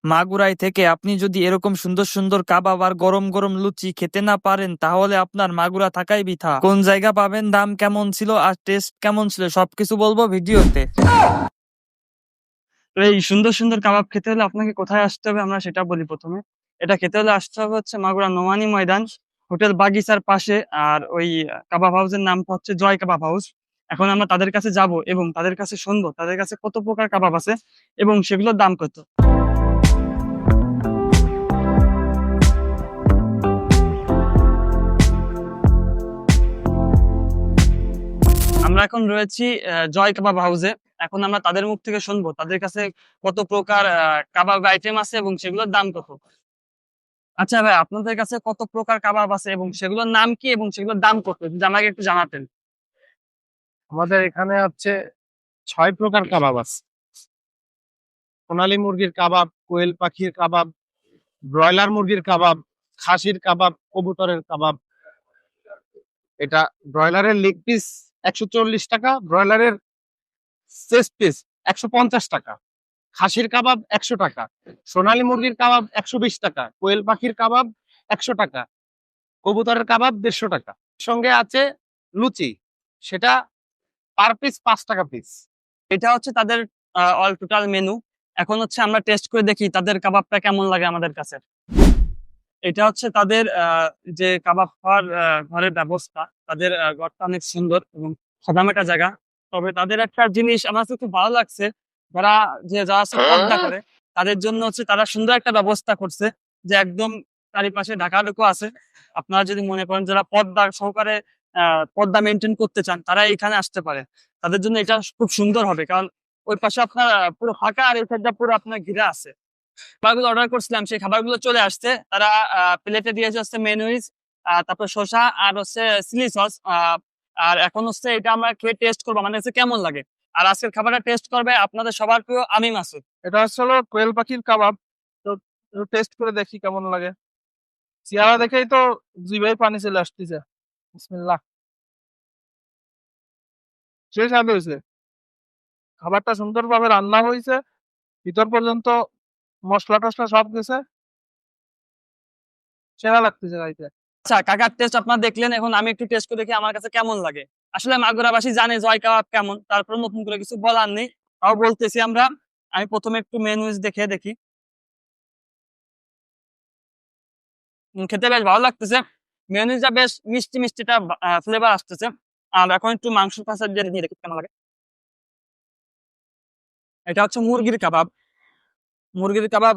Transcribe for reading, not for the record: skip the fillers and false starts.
মাগুরায় থেকে আপনি যদি এরকম সুন্দর সুন্দর কাবাব আর গরম গরম লুচি খেতে না পারেন তাহলে আপনার মাগুরা থাকাই বৃথা। কোন জায়গা পাবেন, দাম কেমন ছিল আর টেস্ট কেমন ছিল সবকিছু বলবো ভিডিওতে। তো এই সুন্দর সুন্দর কাবাব খেতে হলে আপনাকে কোথায় আসতে হবে আমরা সেটা বলি প্রথমে। এটা খেতে হলে আসতে হবে হচ্ছে মাগুরা নোমানী ময়দান, হোটেল বাগিচার পাশে। আর ওই কাবাব হাউসের নাম হচ্ছে জয় কাবাব হাউস। এখন আমরা তাদের কাছে যাব এবং তাদের কাছে শুনবো তাদের কাছে কত প্রকার কাবাব আছে এবং সেগুলোর দাম কত। আমরা এখন রয়েছি জয় কাবাব হাউসে। এখন আমরা তাদের মুখ থেকে শুনবো তাদের কাছে কত প্রকার কাবাব আইটেম আছে এবং সেগুলোর দাম কত। আচ্ছা ভাই, আপনাদের কাছে কত প্রকার কাবাব আছে এবং সেগুলোর নাম কি এবং সেগুলোর দাম কত, যদি আমাকে একটু জানাতেন। আমাদের এখানে হচ্ছে 6 প্রকার কাবাব আছে। সোনালী মুরগির কাবাব, কোয়েল পাখির কাবাব, ব্রয়লার মুরগির কাবাব, খাসির কাবাব, কবুতরের কাবাব। এটা ব্রয়লারের লেগ পিস 140 টাকা, ব্রয়লারের চেস্ট পিস 150 টাকা, খাসির কাবাব 100 টাকা, সোনালী মুরগির কাবাব 120 টাকা, কোয়েল পাখির কাবাব 100 টাকা, কবুতরের কাবাব 150 টাকা। সঙ্গে আছে লুচি, সেটা পার পিস 5 টাকা পিস। এটা হচ্ছে তাদের অল টোটাল মেনু। এখন হচ্ছে আমরা টেস্ট করে দেখি তাদের কাবাবটা কেমন লাগে আমাদের কাছে। এটা হচ্ছে তাদের যে কাবাব খাওয়ার ঘরের ব্যবস্থা। তাদের ঘরটা অনেক সুন্দর এবং সাদামাটা জায়গা। তবে তাদের একটা জিনিস আমার কাছে খুব ভালো লাগছে, যারা যারা হচ্ছে পর্দা করে তাদের জন্য হচ্ছে তারা সুন্দর একটা ব্যবস্থা করছে, যে একদম চারিপাশে ঢাকাঢুকো আছে। আপনারা যদি মনে করেন যারা পর্দা সহকারে পর্দা মেনটেন করতে চান তারা এখানে আসতে পারে। তাদের জন্য এটা খুব সুন্দর হবে, কারণ ওই পাশে আপনার পুরো ফাঁকা আর এই সাইডটা পুরো আপনার ঘিরা আছে। খাবারগুলো অর্ডার করছিলাম, সেই খাবারগুলো চলে আসছে। তারা প্লেটে দিয়েছে হচ্ছে মেনুইজ, তারপর শসা আর হচ্ছে চিলি সস। আর এখন হচ্ছে এটা আমরা খেয়ে টেস্ট করবো আমাদের কাছে কেমন লাগে। আর আজকের খাবারটা টেস্ট করবে আপনাদের সবার প্রিয় আমি মাসুদ। এটা হচ্ছে হলো কোয়েল পাখির কাবাব। তো টেস্ট করে দেখি কেমন লাগে। চেহারা দেখেই তো জিভে পানি চলে আসতেছে। বিসমিল্লাহ। সেই স্বাদ হয়েছে। খাবারটা সুন্দরভাবে রান্না হয়েছে, ভিতর পর্যন্ত মশলা টসলা সব গেছে, সেরা লাগতেছে খাইতে। আচ্ছা, কাকার টেস্ট আপনারা দেখলেন, এখন আমি একটু টেস্ট করে দেখি আমার কাছে কেমন লাগে। আসলে মাগুরাবাসী জানে জয় কাবাব কেমন, তারপর নতুন করে কিছু বলার নেই, তাও বলতেছি আমরা। আমি প্রথমে একটু মেনুইজ দেখে দেখি। খেতে বেশ ভালো লাগতেছে। মেয়োনিজটা বেশ মিষ্টি মিষ্টিটা ফ্লেভার আসতেছে। আর এখন একটু মাংস কাঁচা দিয়ে নিয়ে দেখি কেমন লাগে। এটা হচ্ছে মুরগির কাবাব। মুরগির কাবাব